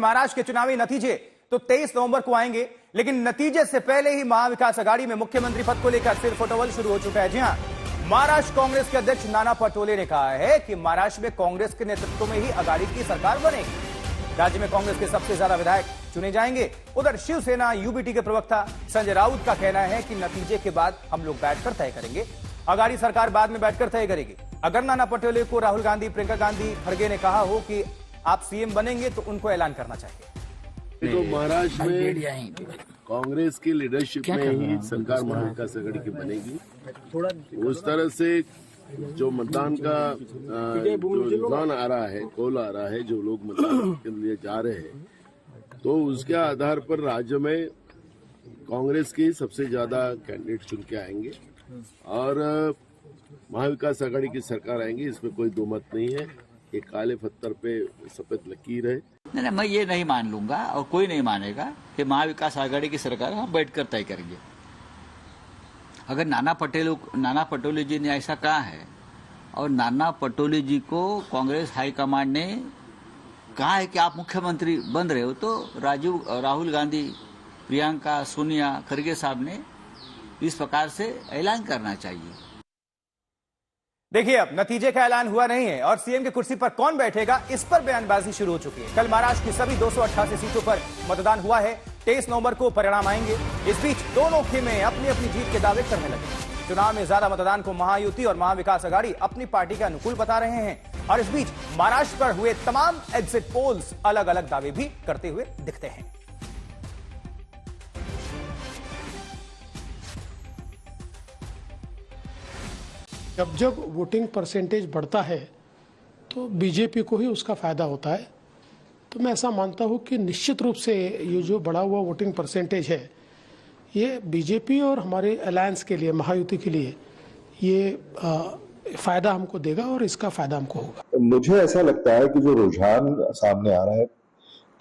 महाराष्ट्र के चुनावी नतीजे तो 23 नवंबर को आएंगे, लेकिन नतीजे से पहले ही महाविकास आघाड़ी में मुख्यमंत्री पद को लेकर सिर फुटबॉल शुरू हो चुका है। जी हां, महाराष्ट्र कांग्रेस के अध्यक्ष नाना पटोले ने कहा है कि महाराष्ट्र में कांग्रेस के नेतृत्व में ही आघाड़ी की सरकार बनेगी। राज्य में कांग्रेस के सबसे ज्यादा विधायक चुने जाएंगे। उधर शिवसेना यूबीटी के प्रवक्ता संजय राउत का कहना है कि नतीजे के बाद हम लोग बैठकर तय करेंगे, आघाड़ी सरकार बाद में बैठकर तय करेगी। अगर नाना पटोले को राहुल गांधी, प्रियंका गांधी खड़गे ने कहा हो कि आप सीएम बनेंगे तो उनको ऐलान करना चाहिए। तो महाराष्ट्र में कांग्रेस की लीडरशिप में ही सरकार महाविकास आघाड़ी की बनेगी। उस तरह से जो मतदान का जो रुझान आ रहा है, कॉल आ रहा है, जो लोग मतदान के लिए जा रहे हैं, तो उसके आधार पर राज्य में कांग्रेस की सबसे ज्यादा कैंडिडेट चुन के आएंगे और महाविकास आघाड़ी की सरकार आएंगी, इसमें कोई दो मत नहीं है। ये काले पत्थर पे सफेद लकीर है। नहीं, मैं ये नहीं मान लूंगा और कोई नहीं मानेगा कि महाविकास आघाड़ी की सरकार हम बैठकर तय करेंगे। अगर नाना पटोले जी ने ऐसा कहा है और नाना पटोले जी को कांग्रेस हाईकमांड ने कहा है कि आप मुख्यमंत्री बन रहे हो, तो राहुल गांधी, प्रियंका, सोनिया, खड़गे साहब ने इस प्रकार से ऐलान करना चाहिए। देखिए, अब नतीजे का ऐलान हुआ नहीं है और सीएम की कुर्सी पर कौन बैठेगा, इस पर बयानबाजी शुरू हो चुकी है। कल महाराष्ट्र की सभी 288 सीटों पर मतदान हुआ है। 23 नवंबर को परिणाम आएंगे। इस बीच दोनों खेमे अपनी अपनी जीत के दावे करने लगे। चुनाव में ज्यादा मतदान को महायुति और महाविकास आघाड़ी अपनी पार्टी के अनुकूल बता रहे हैं और इस बीच महाराष्ट्र पर हुए तमाम एग्जिट पोल्स अलग अलग दावे भी करते हुए दिखते हैं। जब वोटिंग परसेंटेज बढ़ता है तो बीजेपी को ही उसका फायदा होता है। तो मैं ऐसा मानता हूं कि निश्चित रूप से ये जो बढ़ा हुआ वोटिंग परसेंटेज है, ये बीजेपी और हमारे अलायंस के लिए, महायुति के लिए ये फायदा हमको देगा और इसका फायदा हमको होगा। मुझे ऐसा लगता है कि जो रुझान सामने आ रहा है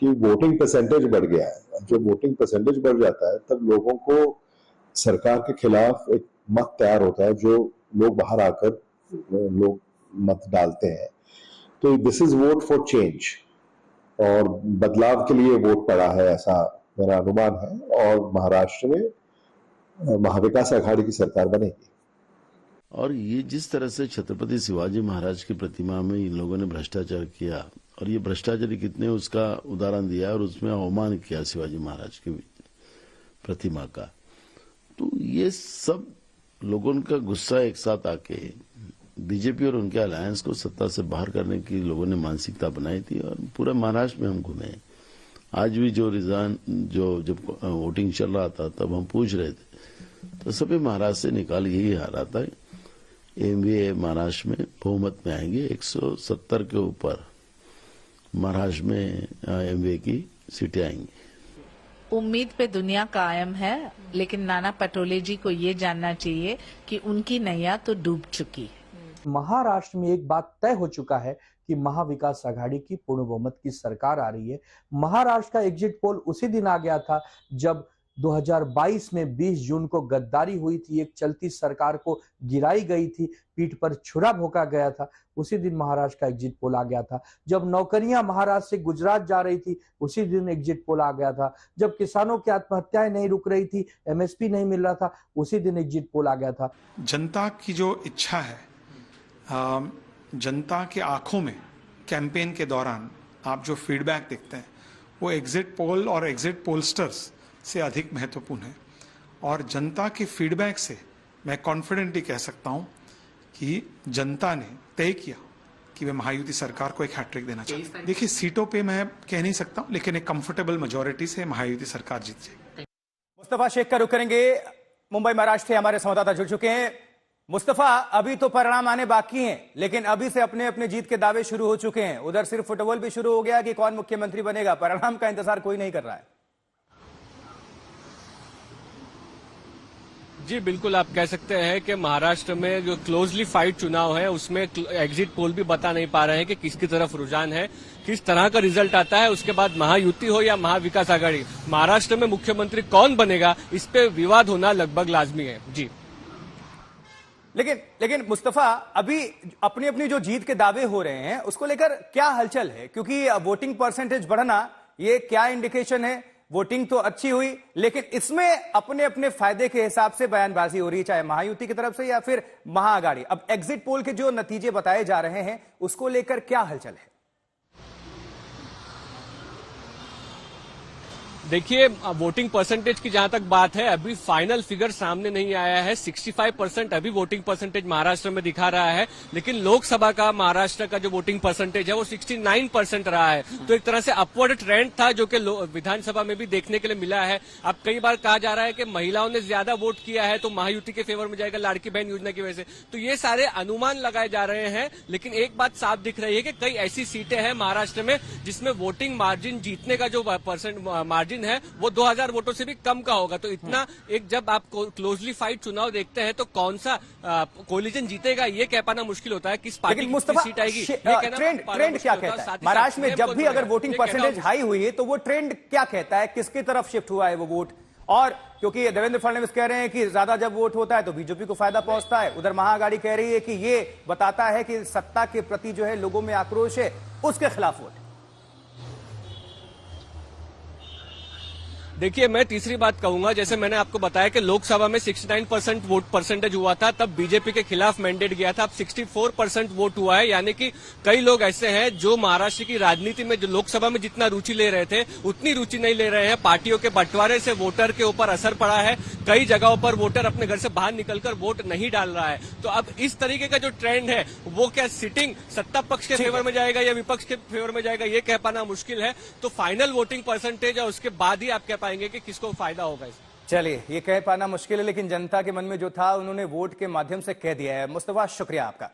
कि वोटिंग परसेंटेज बढ़ गया है। जब वोटिंग परसेंटेज बढ़ जाता है तब लोगों को सरकार के खिलाफ एक मत तैयार होता है, जो लोग बाहर आकर लोग मत डालते हैं। तो this is vote for change और बदलाव के लिए वोट पड़ा है, ऐसा मेरा अनुमान है। और महाराष्ट्र में महाविकास आघाड़ी की सरकार बनेगी। और ये जिस तरह से छत्रपति शिवाजी महाराज की प्रतिमा में इन लोगों ने भ्रष्टाचार किया और ये भ्रष्टाचारी कितने उसका उदाहरण दिया और उसमें अवमान किया शिवाजी महाराज की प्रतिमा का, तो ये सब लोगों का गुस्सा एक साथ आके बीजेपी और उनके अलायंस को सत्ता से बाहर करने की लोगों ने मानसिकता बनाई थी और पूरे महाराष्ट्र में हम घूमे। आज भी जो रिजान जब वोटिंग चल रहा था तब हम पूछ रहे थे तो सभी महाराष्ट्र से निकाल यही आ रहा था, एमवीए महाराष्ट्र में बहुमत में आएंगे। 170 के ऊपर महाराष्ट्र में एमवीए की सीटें आएंगी। उम्मीद पे दुनिया कायम है, लेकिन नाना पटोले जी को ये जानना चाहिए कि उनकी नैया तो डूब चुकी है। महाराष्ट्र में एक बात तय हो चुका है कि महाविकास आघाड़ी की पूर्ण बहुमत की सरकार आ रही है। महाराष्ट्र का एग्जिट पोल उसी दिन आ गया था जब 2022 में 20 जून को गद्दारी हुई थी, एक चलती सरकार को गिराई गई थी, पीठ पर छुरा भोंका गया था। उसी दिन महाराष्ट्र का एग्जिट पोल आ गया था। जब नौकरियां महाराष्ट्र से गुजरात जा रही थी, उसी दिन एग्जिट पोल आ गया था। जब किसानों की आत्महत्याएं नहीं रुक रही थी, एमएसपी नहीं मिल रहा था, उसी दिन एग्जिट पोल आ गया था। जनता की जो इच्छा है, जनता के आंखों में कैंपेन के दौरान आप जो फीडबैक देखते हैं, वो एग्जिट पोल और एग्जिट पोलस्टर्स से अधिक महत्वपूर्ण है। और जनता के फीडबैक से मैं कॉन्फिडेंटली कह सकता हूं कि जनता ने तय किया कि वे महायुति सरकार को एक हैट्रिक देना चाहते हैं। देखिए, सीटों पे मैं कह नहीं सकता हूं, लेकिन एक कंफर्टेबल मेजोरिटी से महायुति सरकार जीत जाएगी। मुस्तफा शेख का रुख करेंगे। मुंबई महाराष्ट्र से हमारे संवाददाता जुड़ चुके हैं। मुस्तफा, अभी तो परिणाम आने बाकी हैं, लेकिन अभी से अपने अपने जीत के दावे शुरू हो चुके हैं। उधर सिर्फ फुटबॉल भी शुरू हो गया कि कौन मुख्यमंत्री बनेगा। परिणाम का इंतजार कोई नहीं कर रहा है। जी बिल्कुल, आप कह सकते हैं कि महाराष्ट्र में जो क्लोजली फाइट चुनाव है उसमें एग्जिट पोल भी बता नहीं पा रहे हैं कि किसकी तरफ रुझान है, किस तरह का रिजल्ट आता है। उसके बाद महायुति हो या महाविकास आघाड़ी, महाराष्ट्र में मुख्यमंत्री कौन बनेगा, इस पे विवाद होना लगभग लाजमी है। जी, लेकिन मुस्तफा, अभी अपनी अपनी जो जीत के दावे हो रहे हैं उसको लेकर क्या हलचल है? क्योंकि वोटिंग परसेंटेज बढ़ना ये क्या इंडिकेशन है? वोटिंग तो अच्छी हुई, लेकिन इसमें अपने अपने फायदे के हिसाब से बयानबाजी हो रही है, चाहे महायुति की तरफ से या फिर महाअघाड़ी। अब एग्जिट पोल के जो नतीजे बताए जा रहे हैं उसको लेकर क्या हलचल है? देखिए, वोटिंग परसेंटेज की जहां तक बात है, अभी फाइनल फिगर सामने नहीं आया है। 65% अभी वोटिंग परसेंटेज महाराष्ट्र में दिखा रहा है, लेकिन लोकसभा का महाराष्ट्र का जो वोटिंग परसेंटेज है वो 69% रहा है। तो एक तरह से अपवर्ड ट्रेंड था जो कि विधानसभा में भी देखने के लिए मिला है। अब कई बार कहा जा रहा है कि महिलाओं ने ज्यादा वोट किया है तो महायुति के फेवर में जाएगा लाड़की बहन योजना की वजह से। तो ये सारे अनुमान लगाए जा रहे हैं, लेकिन एक बात साफ दिख रही है कि कई ऐसी सीटें हैं महाराष्ट्र में जिसमें वोटिंग मार्जिन जीतने का जो मार्जिन है वो 2000 वोटों से भी कम का होगा। तो इतना एक जब आप क्लोजली फाइट चुनाव देखते हैं तो कौन सा कोलिजन जीतेगा ये कह पाना मुश्किल होता है। किस पार्टी की सीट आएगी, ट्रेंड क्या कहता है? महाराष्ट्र में जब भी अगर वोटिंग परसेंटेज हाई हुई है तो वो ट्रेंड क्या कहता है, किसकी तरफ शिफ्ट हुआ है वो वोट? और क्योंकि देवेंद्र फडणवीस कह रहे हैं कि ज्यादा जब वोट होता है तो बीजेपी को फायदा पहुंचता है, उधर महाअघाड़ी कह रही है कि ये बताता है कि सत्ता के प्रति जो है लोगों में आक्रोश है, उसके खिलाफ वोट। देखिए, मैं तीसरी बात कहूंगा, जैसे मैंने आपको बताया कि लोकसभा में 69% वोट परसेंटेज हुआ था, तब बीजेपी के खिलाफ मैंडेट गया था। अब 64% वोट हुआ है, यानी कि कई लोग ऐसे हैं जो महाराष्ट्र की राजनीति में जो लोकसभा में जितना रुचि ले रहे थे उतनी रुचि नहीं ले रहे हैं। पार्टियों के बंटवारे से वोटर के ऊपर असर पड़ा है। कई जगहों पर वोटर अपने घर से बाहर निकलकर वोट नहीं डाल रहा है। तो अब इस तरीके का जो ट्रेंड है वो क्या सिटिंग सत्ता पक्ष के फेवर में जाएगा या विपक्ष के फेवर में जाएगा, ये कह पाना मुश्किल है। तो फाइनल वोटिंग परसेंटेज है, उसके बाद ही आप कह पाएंगे कि किसको फायदा होगा इससे। चलिए, ये कह पाना मुश्किल है, लेकिन जनता के मन में जो था उन्होंने वोट के माध्यम से कह दिया है। मुस्तफा, शुक्रिया आपका।